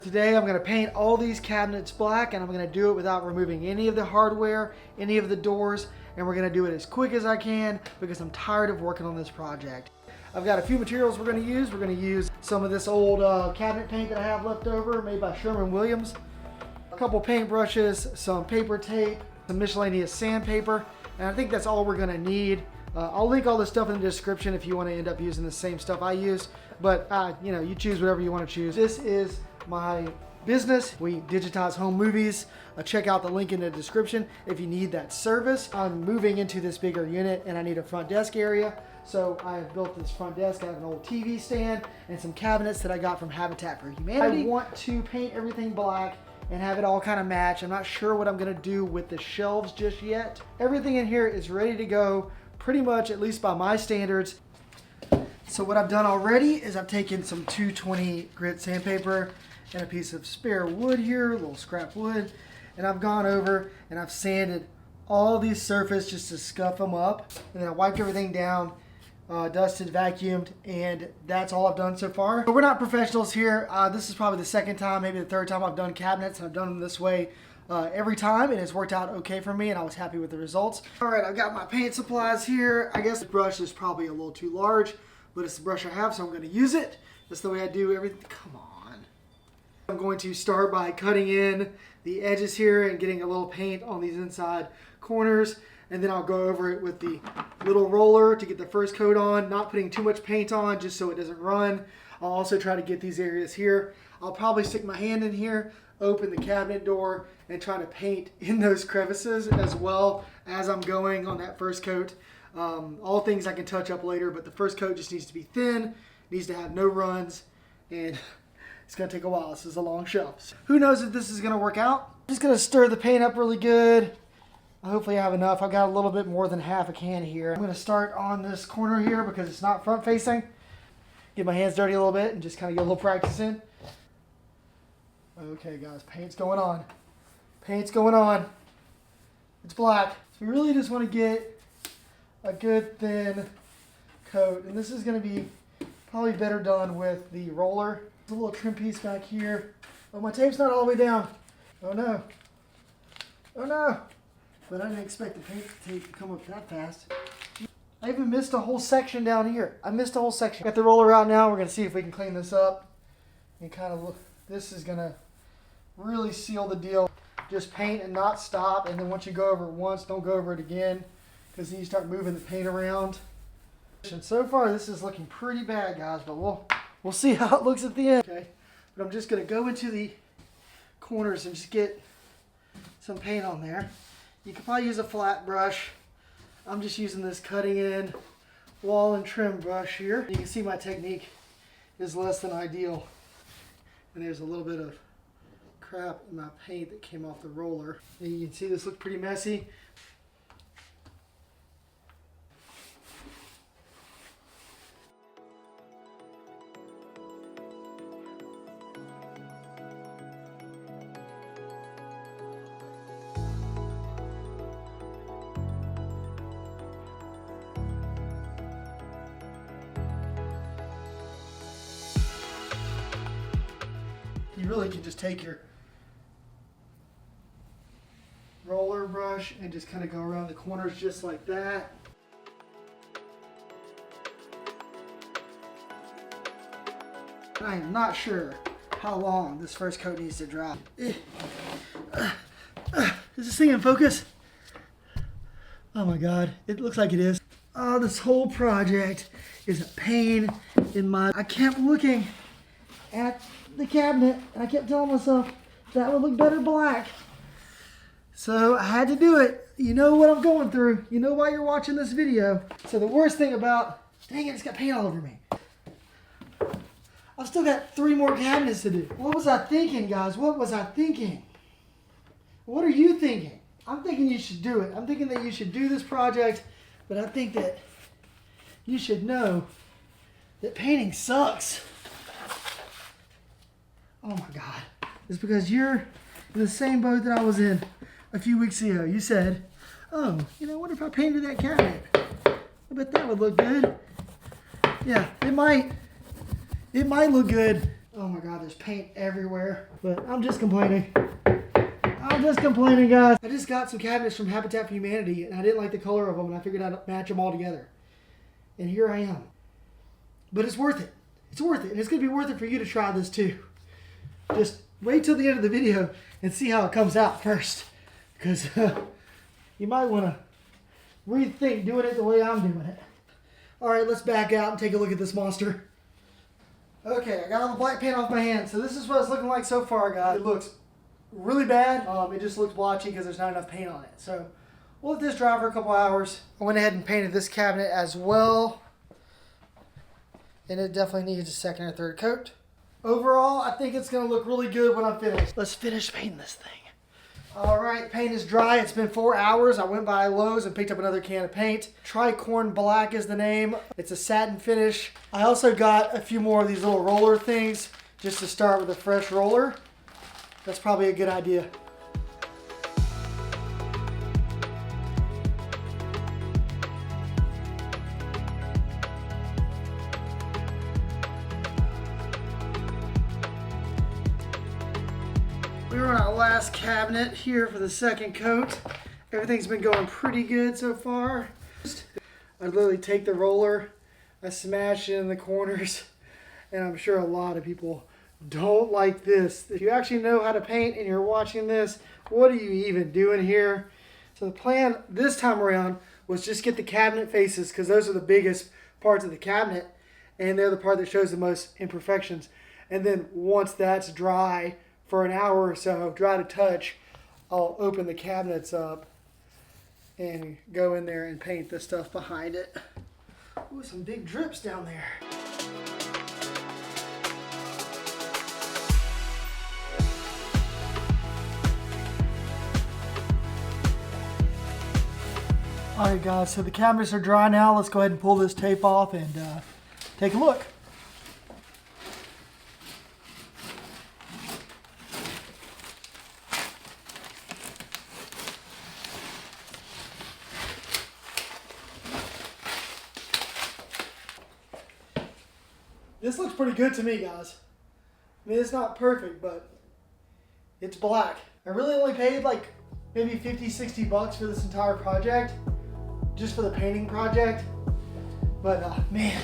Today I'm going to paint all these cabinets black, and I'm going to do it without removing any of the hardware, any of the doors, and we're going to do it as quick as I can because I'm tired of working on this project. I've got a few materials we're going to use. We're going to use some of this old cabinet paint that I have left over, made by Sherwin-Williams, a couple paint brushes, some paper tape, some miscellaneous sandpaper, and I think that's all we're going to need. I'll link all this stuff in the description if you want to end up using the same stuff I used, but you choose whatever you want to choose. This is my business. We digitize home movies. Check out the link in the description if you need that service. I'm moving into this bigger unit and I need a front desk area. So I have built this front desk. I have an old TV stand and some cabinets that I got from Habitat for Humanity. I want to paint everything black and have it all kind of match. I'm not sure what I'm going to do with the shelves just yet. Everything in here is ready to go, pretty much, at least by my standards. So what I've done already is I've taken some 220 grit sandpaper and a piece of spare wood here, a little scrap wood, and I've gone over and I've sanded all these surfaces just to scuff them up, and then I wiped everything down, dusted, vacuumed, and that's all I've done so far. But we're not professionals here. This is probably the second time, maybe the third time I've done cabinets, and I've done them this way every time, and it's worked out okay for me, and I was happy with the results. All right, I've got my paint supplies here. I guess the brush is probably a little too large, but it's the brush I have, so I'm going to use it. That's the way I do everything. Come on. I'm going to start by cutting in the edges here and getting a little paint on these inside corners, and then I'll go over it with the little roller to get the first coat on, not putting too much paint on just so it doesn't run. I'll also try to get these areas here. I'll probably stick my hand in here, open the cabinet door, and try to paint in those crevices as well as I'm going on that first coat. All things I can touch up later, but the first coat just needs to be thin, needs to have no runs, and it's going to take a while. This is a long shelf. Who knows if this is going to work out? I'm just going to stir the paint up really good. Hopefully I have enough. I've got a little bit more than half a can here. I'm going to start on this corner here because it's not front facing. Get my hands dirty a little bit and just kind of get a little practice in. Okay guys, paint's going on. Paint's going on. It's black. So we really just want to get a good thin coat, and this is going to be probably better done with the roller. There's a little trim piece back here. Oh, my tape's not all the way down. Oh no. Oh no. But I didn't expect the paint tape to come up that fast. I even missed a whole section down here. I missed a whole section. Got the roller out now. We're going to see if we can clean this up and kind of look. This is going to really seal the deal. Just paint and not stop, and then once you go over it once, don't go over it again, because then you start moving the paint around. And so far this is looking pretty bad, guys, but we'll see how it looks at the end. Okay, but I'm just going to go into the corners and just get some paint on there. You could probably use a flat brush. I'm just using this cutting in wall and trim brush here. You can see my technique is less than ideal, and there's a little bit of crap in my paint that came off the roller. And you can see this looked pretty messy. You really can just take your roller brush and just kind of go around the corners just like that. I am not sure how long this first coat needs to dry. Is this thing in focus? Oh my God, it looks like it is. Oh, this whole project is a pain in my... I kept looking at the cabinet and I kept telling myself that would look better black. So I had to do it. You know what I'm going through. You know why you're watching this video. So the worst thing about, dang it, it's got paint all over me. I've still got 3 more cabinets to do. What was I thinking, guys? What was I thinking? What are you thinking? I'm thinking you should do it. I'm thinking that you should do this project, but I think that you should know that painting sucks. Oh my God. It's because you're in the same boat that I was in a few weeks ago. You said, oh, what if I painted that cabinet? I bet that would look good. Yeah, it might look good, Oh my God, there's paint everywhere. But I'm just complaining. I'm just complaining, guys. I just got some cabinets from Habitat for Humanity, and I didn't like the color of them, and I figured I'd match them all together. And here I am. But it's worth it. It's worth it, and it's going to be worth it for you to try this too. Just wait till the end of the video and see how it comes out first. Because you might want to rethink doing it the way I'm doing it. All right, let's back out and take a look at this monster. Okay, I got all the black paint off my hands. So this is what it's looking like so far, guys. It looks really bad. It just looks blotchy because there's not enough paint on it. So we'll let this dry for a couple hours. I went ahead and painted this cabinet as well. And it definitely needs a second or third coat. Overall, I think it's going to look really good when I'm finished. Let's finish painting this thing. All right, paint is dry. It's been 4 hours. I went by Lowe's and picked up another can of paint. Tricorn Black is the name. It's a satin finish. I also got a few more of these little roller things just to start with a fresh roller. That's probably a good idea. We were on our last cabinet here for the second coat. Everything's been going pretty good so far. I literally take the roller, I smash it in the corners, and I'm sure a lot of people don't like this. If you actually know how to paint and you're watching this, what are you even doing here? So the plan this time around was just get the cabinet faces, because those are the biggest parts of the cabinet, and they're the part that shows the most imperfections. And then once that's dry, for an hour or so, dry to touch, I'll open the cabinets up and go in there and paint the stuff behind it. Ooh, some big drips down there. Alright guys, so the cabinets are dry now. Let's go ahead and pull this tape off and take a look. This looks pretty good to me, guys. I mean, it's not perfect, but it's black. I really only paid like maybe 50, 60 bucks for this entire project, just for the painting project. But man,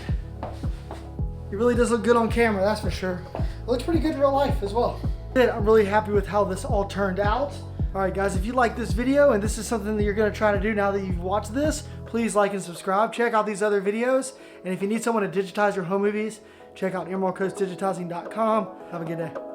it really does look good on camera, that's for sure. It looks pretty good in real life as well. I'm really happy with how this all turned out. All right, guys, if you like this video and this is something that you're gonna try to do now that you've watched this, please like and subscribe. Check out these other videos. And if you need someone to digitize your home movies, check out emeraldcoastdigitizing.com. Have a good day.